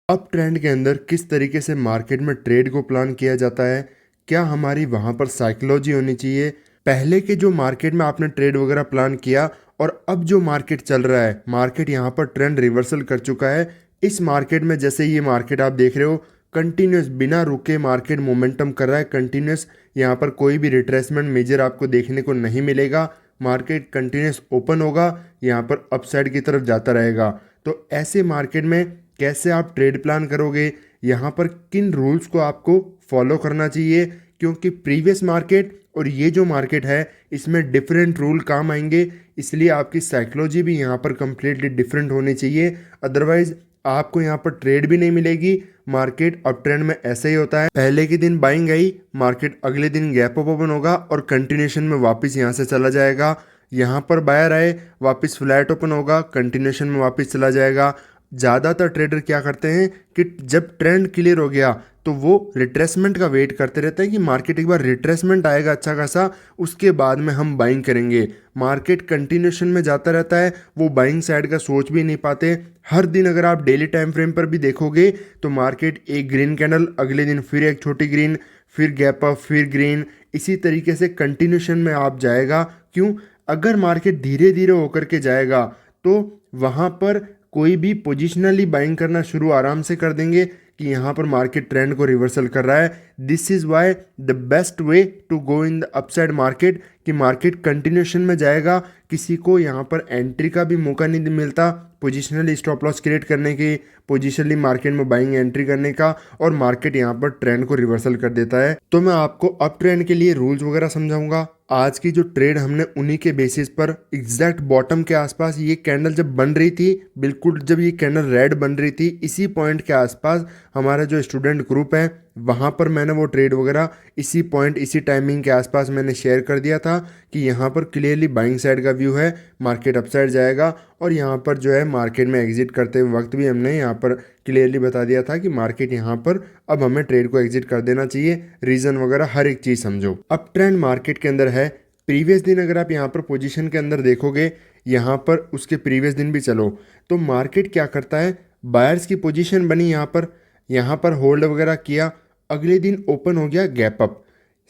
Up trend के अंदर किस तरीके से मार्केट में ट्रेड को प्लान किया जाता है? क्या हमारी वहाँ पर साइकोलॉजी होनी चाहिए? पहले के जो मार्केट में आपने ट्रेड वगैरह प्लान किया और अब जो मार्केट चल रहा है, मार्केट यहाँ पर ट्रेंड रिवर्सल कर चुका है। इस मार्केट में जैसे ये मार्केट आप देख रहे हो, कंटिन्यूस बिना रुके मार्केट मोमेंटम कर रहा है कंटिन्यूस। यहाँ पर कोई भी रिट्रेसमेंट मेजर आपको देखने को नहीं मिलेगा। मार्केट कंटिन्यूस ओपन होगा, यहाँ पर अपसाइड की तरफ जाता रहेगा। तो ऐसे मार्केट में कैसे आप ट्रेड प्लान करोगे, यहाँ पर किन रूल्स को आपको फॉलो करना चाहिए, क्योंकि प्रीवियस मार्केट और ये जो मार्केट है इसमें डिफरेंट रूल काम आएंगे। इसलिए आपकी साइकोलॉजी भी यहाँ पर कम्प्लीटली डिफरेंट होनी चाहिए, अदरवाइज आपको यहाँ पर ट्रेड भी नहीं मिलेगी। मार्केट अप ट्रेंड में ऐसा ही होता है, पहले के दिन बाइंग आई, मार्केट अगले दिन गैप अप ओपन होगा और कंटिन्यूशन में वापस यहाँ से चला जाएगा। यहाँ पर बायर आए, वापस फ्लैट ओपन होगा, कंटिन्यूशन में वापस चला जाएगा। ज़्यादातर ट्रेडर क्या करते हैं कि जब ट्रेंड क्लियर हो गया तो वो रिट्रेसमेंट का वेट करते रहते हैं कि मार्केट एक बार रिट्रेसमेंट आएगा अच्छा खासा, उसके बाद में हम बाइंग करेंगे। मार्केट कंटिन्यूशन में जाता रहता है, वो बाइंग साइड का सोच भी नहीं पाते। हर दिन अगर आप डेली टाइम फ्रेम पर भी देखोगे तो मार्केट एक ग्रीन कैंडल, अगले दिन फिर एक छोटी ग्रीन, फिर गैप अप, फिर ग्रीन, इसी तरीके से कंटिन्यूशन में आप जाएगा। क्यों? अगर मार्केट धीरे धीरे होकर के जाएगा तो वहाँ पर कोई भी पोजिशनली बाइंग करना शुरू आराम से कर देंगे कि यहाँ पर मार्केट ट्रेंड को रिवर्सल कर रहा है। This is why the best way to go in the upside market, कि मार्केट कंटिन्यूशन में जाएगा, किसी को यहाँ पर एंट्री का भी मौका नहीं मिलता पोजिशनली स्टॉप लॉस क्रिएट करने की, पोजिशनली मार्केट में बाइंग एंट्री करने का, और मार्केट यहाँ पर ट्रेंड को रिवर्सल कर देता है। तो मैं आपको अप ट्रेंड के लिए रूल्स वगैरह समझाऊंगा। आज की जो ट्रेड हमने उन्हीं के बेसिस पर, एग्जैक्ट बॉटम के आसपास ये कैंडल जब बन रही थी, बिल्कुल जब ये कैंडल रेड बन रही थी, इसी पॉइंट के आसपास हमारा जो स्टूडेंट ग्रुप है वहाँ पर मैंने वो ट्रेड वगैरह इसी पॉइंट इसी टाइमिंग के आसपास मैंने शेयर कर दिया था कि यहाँ पर क्लियरली बाइंग साइड का व्यू है, मार्केट अपसाइड जाएगा। और यहाँ पर जो है मार्केट में एग्जिट करते वक्त भी हमने यहाँ पर क्लियरली बता दिया था कि मार्केट यहाँ पर अब हमें ट्रेड को एग्जिट कर देना चाहिए, रीज़न वगैरह हर एक चीज़ समझो। अप ट्रेंड मार्केट के अंदर है, प्रीवियस दिन अगर आप यहाँ पर पोजीशन के अंदर देखोगे, यहाँ पर उसके प्रीवियस दिन भी चलो तो मार्केट क्या करता है, बायर्स की पोजीशन बनी यहाँ पर होल्ड वगैरह किया, अगले दिन ओपन हो गया गैप अप।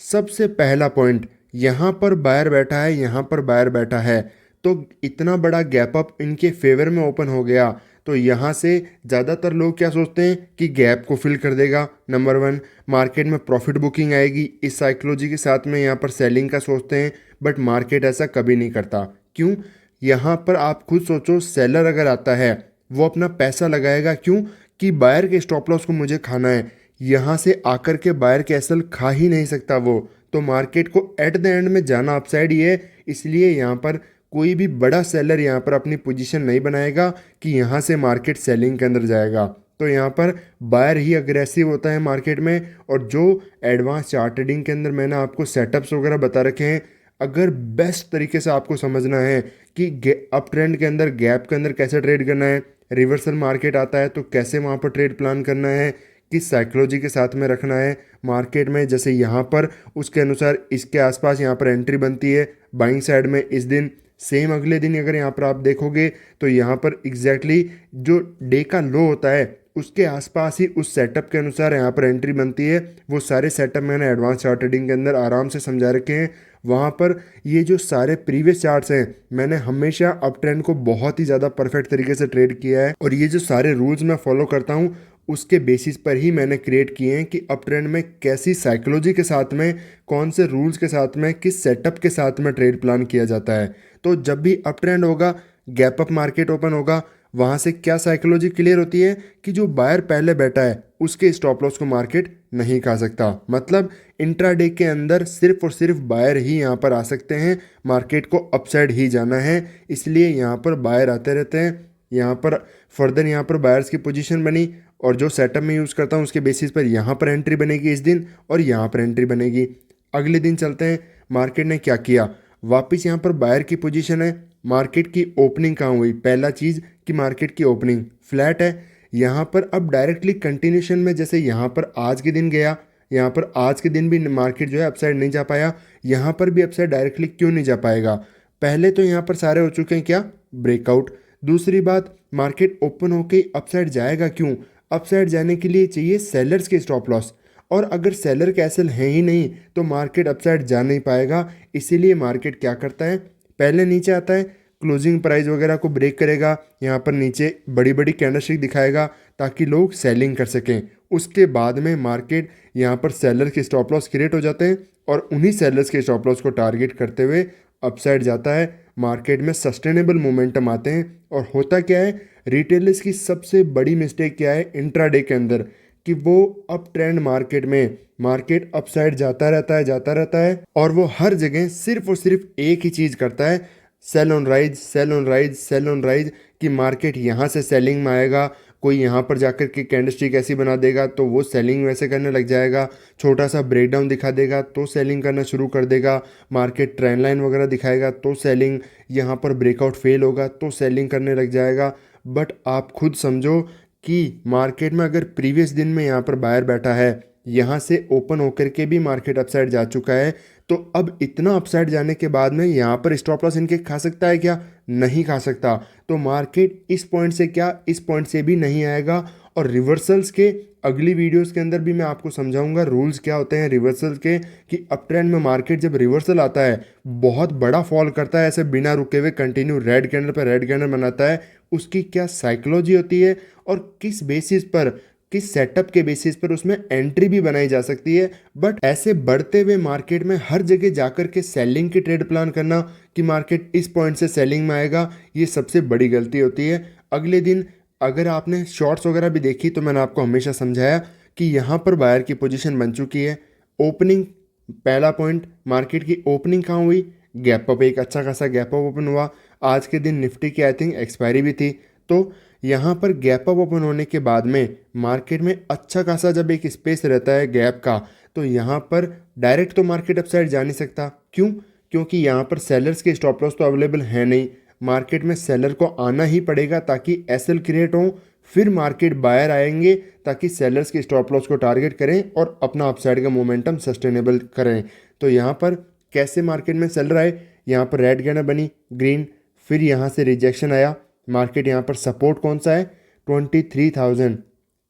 सबसे पहला पॉइंट, यहाँ पर बायर बैठा है, यहाँ पर बायर बैठा है, तो इतना बड़ा गैप अप इनके फेवर में ओपन हो गया, तो यहाँ से ज़्यादातर लोग क्या सोचते हैं कि गैप को फिल कर देगा, नंबर वन, मार्केट में प्रॉफिट बुकिंग आएगी, इस साइकोलॉजी के साथ में यहाँ पर सेलिंग का सोचते हैं। बट मार्केट ऐसा कभी नहीं करता। क्यों? यहाँ पर आप खुद सोचो, सेलर अगर आता है वो अपना पैसा लगाएगा, क्यों? कि बायर के स्टॉप लॉस को मुझे खाना है, यहाँ से आकर के बायर के एसएल खा ही नहीं सकता वो, तो मार्केट को एट द एंड में जाना अपसाइड ही है। इसलिए यहाँ पर कोई भी बड़ा सेलर यहाँ पर अपनी पोजीशन नहीं बनाएगा कि यहाँ से मार्केट सेलिंग के अंदर जाएगा। तो यहाँ पर बायर ही अग्रेसिव होता है मार्केट में। और जो एडवांस चार्ट ट्रेडिंग के अंदर मैंने आपको सेटअप्स वगैरह बता रखे हैं, अगर बेस्ट तरीके से आपको समझना है कि अप ट्रेंड के अंदर गैप के अंदर कैसे ट्रेड करना है, रिवर्सल मार्केट आता है तो कैसे वहाँ पर ट्रेड प्लान करना है, किस साइकोलॉजी के साथ में रखना है मार्केट में, जैसे यहाँ पर उसके अनुसार इसके आसपास यहाँ पर एंट्री बनती है बाइंग साइड में इस दिन, सेम अगले दिन अगर यहाँ पर आप देखोगे तो यहाँ पर एग्जैक्टली जो डे का लो होता है उसके आसपास ही उस सेटअप के अनुसार यहाँ पर एंट्री बनती है। वो सारे सेटअप मैंने एडवांस चार्ट ट्रेडिंग के अंदर आराम से समझा रखे हैं। वहाँ पर ये जो सारे प्रीवियस चार्ट्स हैं, मैंने हमेशा अप ट्रेंड को बहुत ही ज़्यादा परफेक्ट तरीके से ट्रेड किया है, और ये जो सारे रूल्स मैं फॉलो करता हूँ उसके बेसिस पर ही मैंने क्रिएट किए हैं कि अप ट्रेंड में कैसी साइकोलॉजी के साथ में, कौन से रूल्स के साथ में, किस सेटअप के साथ में ट्रेड प्लान किया जाता है। तो जब भी अप ट्रेंड होगा, गैप अप मार्केट ओपन होगा, वहाँ से क्या साइकोलॉजी क्लियर होती है कि जो बायर पहले बैठा है उसके स्टॉप लॉस को मार्केट नहीं खा सकता। मतलब इंट्राडे के अंदर सिर्फ और सिर्फ बायर ही यहाँ पर आ सकते हैं, मार्केट को अपसाइड ही जाना है, इसलिए यहाँ पर बायर आते रहते हैं। यहाँ पर फर्दर यहाँ पर बायर्स की पोजीशन बनी, और जो सेटअप मैं यूज़ करता हूँ उसके बेसिस पर यहाँ पर एंट्री बनेगी इस दिन, और यहाँ पर एंट्री बनेगी। अगले दिन चलते हैं, मार्केट ने क्या किया, वापस यहाँ पर बायर की पोजीशन है, मार्केट की ओपनिंग कहाँ हुई, पहला चीज़ कि मार्केट की ओपनिंग फ्लैट है। यहाँ पर अब डायरेक्टली कंटिन्यूशन में, जैसे यहाँ पर आज के दिन गया, यहाँ पर आज के दिन भी मार्केट जो है अपसाइड नहीं जा पाया, यहाँ पर भी अपसाइड डायरेक्टली क्यों नहीं जा पाएगा? पहले तो यहाँ पर सारे हो चुके हैं क्या, ब्रेकआउट। दूसरी बात, मार्केट ओपन होके अपसाइड जाएगा क्यों? अपसाइड जाने के लिए चाहिए सेलर्स के स्टॉप लॉस, और अगर सेलर कैसल है ही नहीं तो मार्केट अपसाइड जा नहीं पाएगा। इसीलिए मार्केट क्या करता है, पहले नीचे आता है, क्लोजिंग प्राइस वगैरह को ब्रेक करेगा, यहाँ पर नीचे बड़ी बड़ी कैंडलस्टिक दिखाएगा ताकि लोग सेलिंग कर सकें। उसके बाद में मार्केट यहाँ पर सेलर के स्टॉप लॉस क्रिएट हो जाते हैं और उन्हीं सेलर्स के स्टॉप लॉस को टारगेट करते हुए अपसाइड जाता है। मार्केट में सस्टेनेबल मोमेंटम आते हैं। और होता क्या है, रिटेलर्स की सबसे बड़ी मिस्टेक क्या है इंट्राडे के अंदर, कि वो अप ट्रेंड मार्केट में मार्केट अपसाइड जाता रहता है और वो हर जगह सिर्फ और सिर्फ एक ही चीज़ करता है, sell on rise, sell on rise, sell on rise, कि मार्केट यहाँ से सेलिंग में आएगा, कोई यहाँ पर जाकर के कैंडलस्टिक ऐसी बना देगा तो वो सेलिंग वैसे करने लग जाएगा, छोटा सा ब्रेकडाउन दिखा देगा तो सेलिंग करना शुरू कर देगा, मार्केट ट्रेंड लाइन वगैरह दिखाएगा तो सेलिंग, यहाँ पर ब्रेकआउट फेल होगा तो सेलिंग करने लग जाएगा। बट आप खुद समझो कि मार्केट में अगर प्रीवियस दिन में यहाँ पर बायर बैठा है, यहाँ से ओपन होकर के भी मार्केट अपसाइड जा चुका है, तो अब इतना अपसाइड जाने के बाद में यहाँ पर स्टॉप लॉस इनके खा सकता है क्या? नहीं खा सकता। तो मार्केट इस पॉइंट से क्या, इस पॉइंट से भी नहीं आएगा। और रिवर्सल्स के अगली वीडियोस के अंदर भी मैं आपको समझाऊंगा रूल्स क्या होते हैं रिवर्सल के, कि अप ट्रेंड में मार्केट जब रिवर्सल आता है, बहुत बड़ा फॉल करता है ऐसे बिना रुके हुए कंटिन्यू रेड कैंडल पर रेड कैंडल बनाता है, उसकी क्या साइकोलॉजी होती है और किस बेसिस पर, किस सेटअप के बेसिस पर उसमें एंट्री भी बनाई जा सकती है। बट ऐसे बढ़ते हुए मार्केट में हर जगह जाकर के सेलिंग की ट्रेड प्लान करना कि मार्केट इस पॉइंट से सेलिंग में आएगा, ये सबसे बड़ी गलती होती है। अगले दिन अगर आपने शॉर्ट्स वगैरह भी देखी तो मैंने आपको हमेशा समझाया कि यहाँ पर बायर की पोजीशन बन चुकी है। ओपनिंग, पहला पॉइंट, मार्केट की ओपनिंग कहाँ हुई? गैप अप, एक अच्छा खासा गैप अप ओपन हुआ। आज के दिन निफ्टी की आई थिंक एक्सपायरी भी थी, तो यहाँ पर गैप अप ओपन होने के बाद में मार्केट में अच्छा खासा जब एक स्पेस रहता है गैप का, तो यहाँ पर डायरेक्ट तो मार्केट अपसाइड जा नहीं सकता। क्यों? क्योंकि यहाँ पर सेलर्स के स्टॉप लॉस तो अवेलेबल है नहीं, मार्केट में सेलर को आना ही पड़ेगा ताकि एसएल क्रिएट हो, फिर मार्केट बायर आएंगे ताकि सेलर्स के स्टॉप लॉस को टारगेट करें और अपना अपसाइड का मोमेंटम सस्टेनेबल करें। तो यहाँ पर कैसे मार्केट में सेलर आए, यहाँ पर रेड कैंडल बनी, ग्रीन, फिर यहाँ से रिजेक्शन आया, मार्केट यहाँ पर सपोर्ट कौन सा है? 23,000।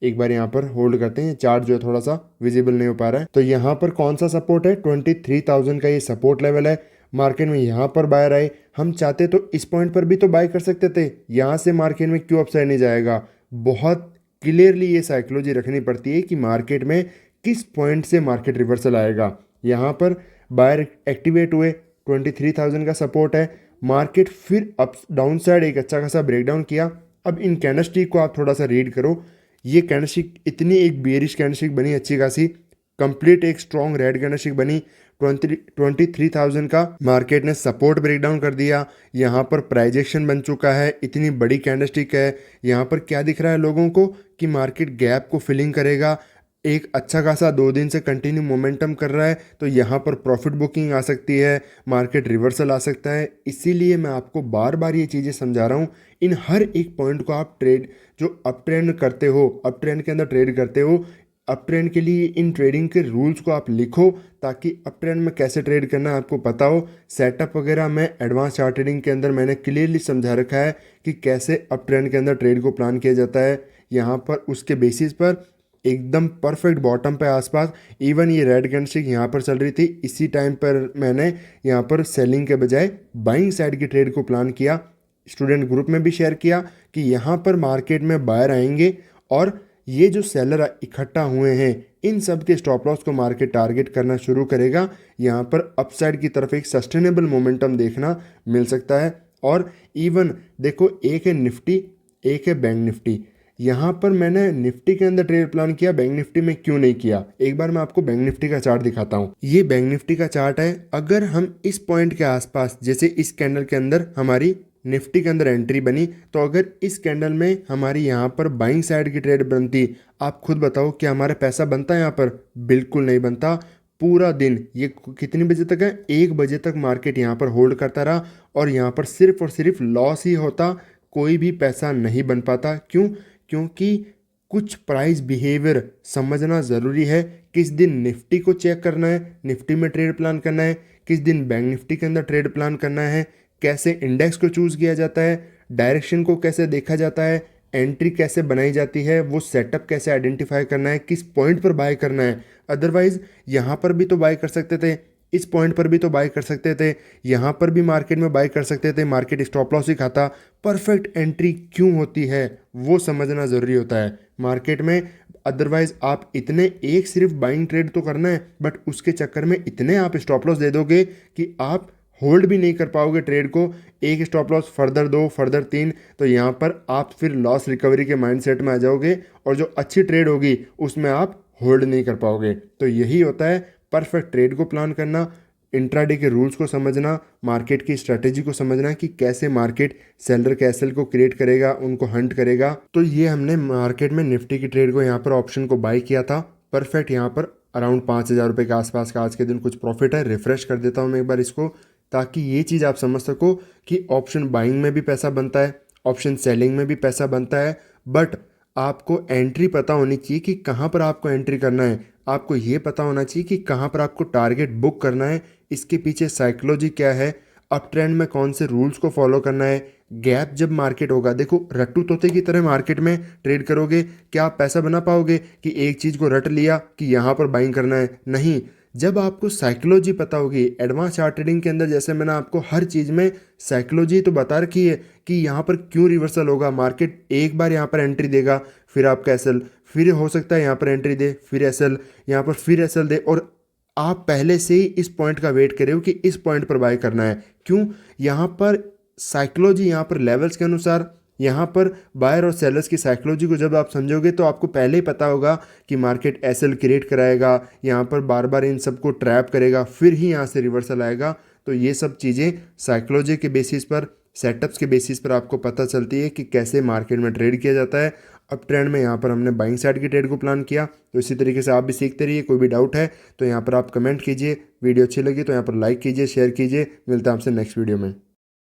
एक बार यहाँ पर होल्ड करते हैं, चार्ट जो है थोड़ा सा विजिबल नहीं हो पा रहा है, तो यहाँ पर कौन सा सपोर्ट है? 23,000 का ये सपोर्ट लेवल है। मार्केट में यहाँ पर बायर आए, हम चाहते तो इस पॉइंट पर भी तो बाय कर सकते थे, यहाँ से मार्केट में क्यों अपसाइड नहीं जाएगा? बहुत क्लियरली ये साइकोलॉजी रखनी पड़ती है कि मार्केट में किस पॉइंट से मार्केट रिवर्सल आएगा। यहाँ पर बायर एक्टिवेट हुए, 23,000 का सपोर्ट है, मार्केट फिर अप डाउन साइड एक अच्छा खासा ब्रेकडाउन किया। अब इन कैंडलस्टिक को आप थोड़ा सा रीड करो, ये कैंडलस्टिक इतनी एक बेरिश कैंडलस्टिक बनी अच्छी खासी, कंप्लीट एक स्ट्रॉन्ग रेड कैंडलस्टिक बनी, 23,000 का मार्केट ने सपोर्ट ब्रेकडाउन कर दिया, यहाँ पर प्राइजेक्शन बन चुका है, इतनी बड़ी कैंडलस्टिक है। यहाँ पर क्या दिख रहा है लोगों को कि मार्केट गैप को फिलिंग करेगा, एक अच्छा खासा 2 दिन से कंटिन्यू मोमेंटम कर रहा है, तो यहाँ पर प्रॉफिट बुकिंग आ सकती है, मार्केट रिवर्सल आ सकता है। इसीलिए मैं आपको बार बार ये चीज़ें समझा रहा हूँ, इन हर एक पॉइंट को आप ट्रेड जो अप ट्रेंड करते हो, अप ट्रेंड के अंदर ट्रेड करते हो, अप ट्रेंड के लिए इन ट्रेडिंग के रूल्स को आप लिखो ताकि अप ट्रेंड में कैसे ट्रेड करना है आपको पता हो। सेटअप वगैरह में एडवांस चार्ट ट्रेडिंग के अंदर मैंने क्लियरली समझा रखा है कि कैसे अप ट्रेंड के अंदर ट्रेड को प्लान किया जाता है। यहाँ पर उसके बेसिस पर एकदम परफेक्ट बॉटम पे आसपास, इवन ये रेड कैंडलस्टिक यहाँ पर चल रही थी, इसी टाइम पर मैंने यहाँ पर सेलिंग के बजाय बाइंग साइड की ट्रेड को प्लान किया। स्टूडेंट ग्रुप में भी शेयर किया कि यहाँ पर मार्केट में बायर आएंगे और ये जो सेलर इकट्ठा हुए हैं इन सब के स्टॉप लॉस को मार्केट टारगेट करना शुरू करेगा। यहाँ पर अपसाइड की तरफ एक सस्टेनेबल मोमेंटम देखना मिल सकता है। और इवन देखो, एक है निफ्टी, एक है बैंक निफ्टी। यहाँ पर मैंने निफ्टी के अंदर ट्रेड प्लान किया, बैंक निफ्टी में क्यों नहीं किया? एक बार मैं आपको बैंक निफ्टी का चार्ट दिखाता हूँ। ये बैंक निफ्टी का चार्ट है। अगर हम इस पॉइंट के आसपास, जैसे इस कैंडल के अंदर हमारी निफ्टी के अंदर एंट्री बनी, तो अगर इस कैंडल में हमारी यहाँ पर बाइंग साइड की ट्रेड बनती, आप खुद बताओ क्या हमारा पैसा बनता है यहाँ पर? बिल्कुल नहीं बनता। पूरा दिन ये कितनी बजे तक है? 1 बजे तक मार्केट यहाँ पर होल्ड करता रहा और यहाँ पर सिर्फ और सिर्फ लॉस ही होता, कोई भी पैसा नहीं बन पाता। क्यों? क्योंकि कुछ प्राइस बिहेवियर समझना ज़रूरी है। किस दिन निफ्टी को चेक करना है, निफ्टी में ट्रेड प्लान करना है, किस दिन बैंक निफ्टी के अंदर ट्रेड प्लान करना है, कैसे इंडेक्स को चूज़ किया जाता है, डायरेक्शन को कैसे देखा जाता है, एंट्री कैसे बनाई जाती है, वो सेटअप कैसे आइडेंटिफाई करना है, किस पॉइंट पर बाय करना है। अदरवाइज यहाँ पर भी तो बाय कर सकते थे, इस पॉइंट पर भी तो बाय कर सकते थे, यहाँ पर भी मार्केट में बाय कर सकते थे, मार्केट स्टॉप लॉस ही खाता। परफेक्ट एंट्री क्यों होती है वो समझना ज़रूरी होता है मार्केट में। अदरवाइज आप इतने एक सिर्फ बाइंग ट्रेड तो करना है, बट उसके चक्कर में इतने आप स्टॉप लॉस दे दोगे कि आप होल्ड भी नहीं कर पाओगे ट्रेड को। एक स्टॉप लॉस, फर्दर 2, फर्दर 3, तो यहाँ पर आप फिर लॉस रिकवरी के माइंडसेट में आ जाओगे और जो अच्छी ट्रेड होगी उसमें आप होल्ड नहीं कर पाओगे। तो यही होता है परफेक्ट ट्रेड को प्लान करना, इंट्राडे के रूल्स को समझना, मार्केट की स्ट्रेटेजी को समझना कि कैसे मार्केट सेलर के एसएल को क्रिएट करेगा, उनको हंट करेगा। तो ये हमने मार्केट में निफ्टी की ट्रेड को यहाँ पर ऑप्शन को बाय किया था। परफेक्ट यहाँ पर अराउंड 5,000 रुपये के आसपास का आज के दिन कुछ प्रॉफिट है। रिफ्रेश कर देता हूँ मैं एक बार इसको, ताकि ये चीज़ आप समझ सको कि ऑप्शन बाइंग में भी पैसा बनता है, ऑप्शन सेलिंग में भी पैसा बनता है। बट आपको एंट्री पता होनी चाहिए कि कहाँ पर आपको एंट्री करना है, आपको ये पता होना चाहिए कि कहाँ पर आपको टारगेट बुक करना है, इसके पीछे साइकोलॉजी क्या है, अप ट्रेंड में कौन से रूल्स को फॉलो करना है। गैप जब मार्केट होगा, देखो रट्टू तोते की तरह मार्केट में ट्रेड करोगे, क्या आप पैसा बना पाओगे कि एक चीज़ को रट लिया कि यहाँ पर बाइंग करना है? नहीं। जब आपको साइकोलॉजी पता होगी, एडवांस चार्ट ट्रेडिंग के अंदर जैसे मैंने आपको हर चीज़ में साइकोलॉजी तो बता रखी है कि यहाँ पर क्यों रिवर्सल होगा, मार्केट एक बार यहाँ पर एंट्री देगा, फिर आपका एसएल, फिर हो सकता है यहाँ पर एंट्री दे, फिर एसएल, यहाँ पर फिर एसएल दे, और आप पहले से ही इस पॉइंट का वेट कर रहे हो कि इस पॉइंट पर बाय करना है। क्यों? यहाँ पर साइकोलॉजी, यहाँ पर लेवल्स के अनुसार, यहाँ पर बायर और सेलर्स की साइकोलॉजी को जब आप समझोगे तो आपको पहले ही पता होगा कि मार्केट एसएल क्रिएट कराएगा, यहाँ पर बार बार इन सबको ट्रैप करेगा, फिर ही यहाँ से रिवर्सल आएगा। तो ये सब चीज़ें साइकोलॉजी के बेसिस पर, सेटअप्स के बेसिस पर आपको पता चलती है कि कैसे मार्केट में ट्रेड किया जाता है। अब ट्रेंड में यहाँ पर हमने बाइंग साइड की ट्रेड को प्लान किया, तो इसी तरीके से आप भी सीखते रहिए। कोई भी डाउट है तो यहाँ पर आप कमेंट कीजिए, वीडियो अच्छी लगी तो यहाँ पर लाइक कीजिए, शेयर कीजिए। मिलता है आपसे नेक्स्ट वीडियो में।